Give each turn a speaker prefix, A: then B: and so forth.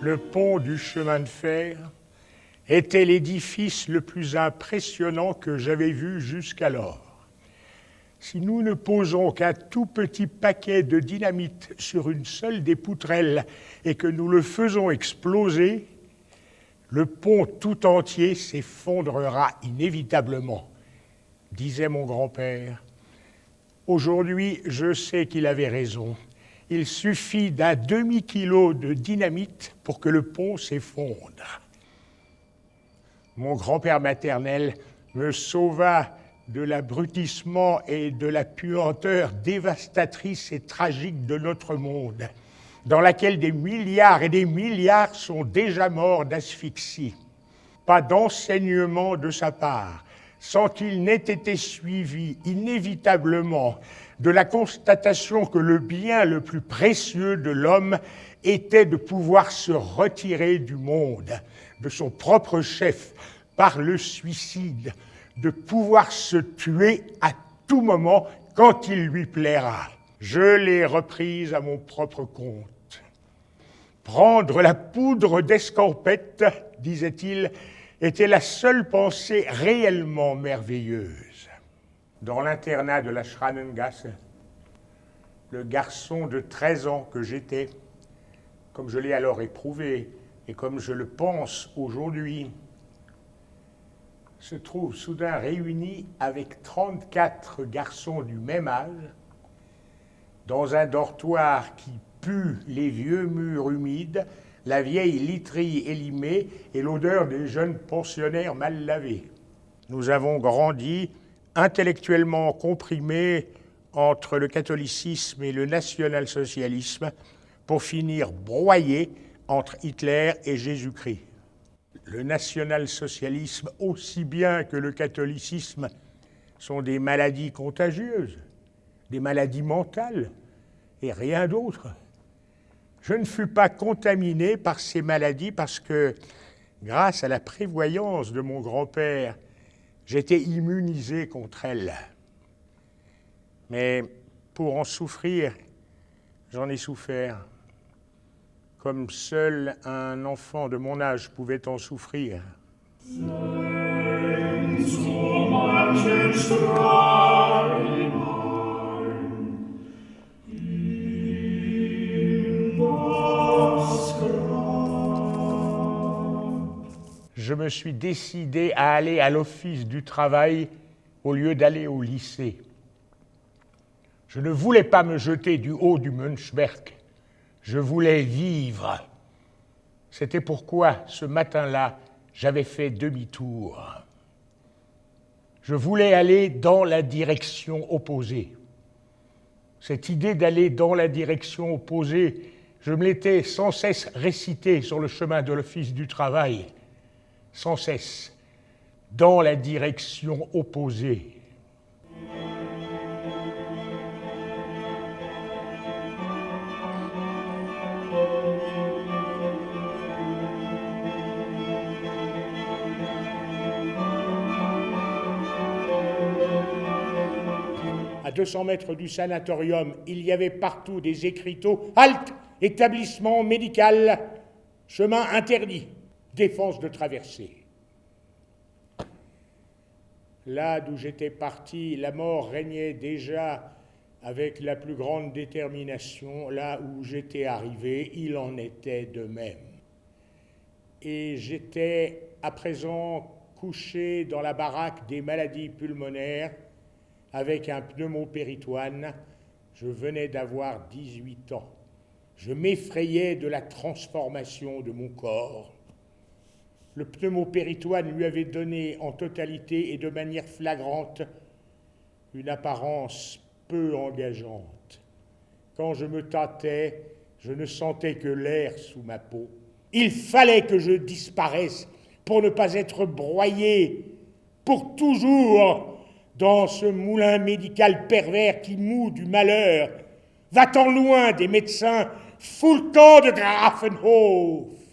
A: Le pont du chemin de fer était l'édifice le plus impressionnant que j'avais vu jusqu'alors. Si nous ne posons qu'un tout petit paquet de dynamite sur une seule des poutrelles et que nous le faisons exploser, le pont tout entier s'effondrera inévitablement, disait mon grand-père. Aujourd'hui, je sais qu'il avait raison. Il suffit d'un demi-kilo de dynamite pour que le pont s'effondre. Mon grand-père maternel me sauva de l'abrutissement et de la puanteur dévastatrice et tragique de notre monde, dans laquelle des milliards et des milliards sont déjà morts d'asphyxie. Pas d'enseignement de sa part, sans qu'il n'ait été suivi inévitablement de la constatation que le bien le plus précieux de l'homme était de pouvoir se retirer du monde, de son propre chef, par le suicide, de pouvoir se tuer à tout moment quand il lui plaira. Je l'ai reprise à mon propre compte. Prendre la poudre d'escampette, disait-il, était la seule pensée réellement merveilleuse. Dans l'internat de la Schranengasse, le garçon de 13 ans que j'étais, comme je l'ai alors éprouvé et comme je le pense aujourd'hui, se trouve soudain réuni avec 34 garçons du même âge dans un dortoir qui pue les vieux murs humides, la vieille literie élimée et l'odeur des jeunes pensionnaires mal lavés. Nous avons grandi intellectuellement comprimés entre le catholicisme et le national-socialisme pour finir broyés entre Hitler et Jésus-Christ. Le national-socialisme, aussi bien que le catholicisme, sont des maladies contagieuses, des maladies mentales et rien d'autre. Je ne fus pas contaminé par ces maladies parce que, grâce à la prévoyance de mon grand-père, j'étais immunisé contre elles. Mais pour en souffrir, j'en ai souffert, comme seul un enfant de mon âge pouvait en souffrir. Je me suis décidé à aller à l'office du travail au lieu d'aller au lycée. Je ne voulais pas me jeter du haut du Münchberg. Je voulais vivre. C'était pourquoi, ce matin-là, j'avais fait demi-tour. Je voulais aller dans la direction opposée. Cette idée d'aller dans la direction opposée, je me l'étais sans cesse récitée sur le chemin de l'office du travail. Sans cesse, dans la direction opposée. À 200 mètres du sanatorium, il y avait partout des écriteaux « Halte, établissement médical, chemin interdit, défense de traversée ». Là d'où j'étais parti, la mort régnait déjà avec la plus grande détermination. Là où j'étais arrivé, il en était de même. Et j'étais à présent couché dans la baraque des maladies pulmonaires avec un pneumopéritoine. Je venais d'avoir 18 ans. Je m'effrayais de la transformation de mon corps. Le pneumopéritoine lui avait donné en totalité et de manière flagrante une apparence peu engageante. Quand je me tâtais, je ne sentais que l'air sous ma peau. Il fallait que je disparaisse pour ne pas être broyé pour toujours dans ce moulin médical pervers qui moud du malheur. Va-t'en loin des médecins, fous le camp de Grafenhof.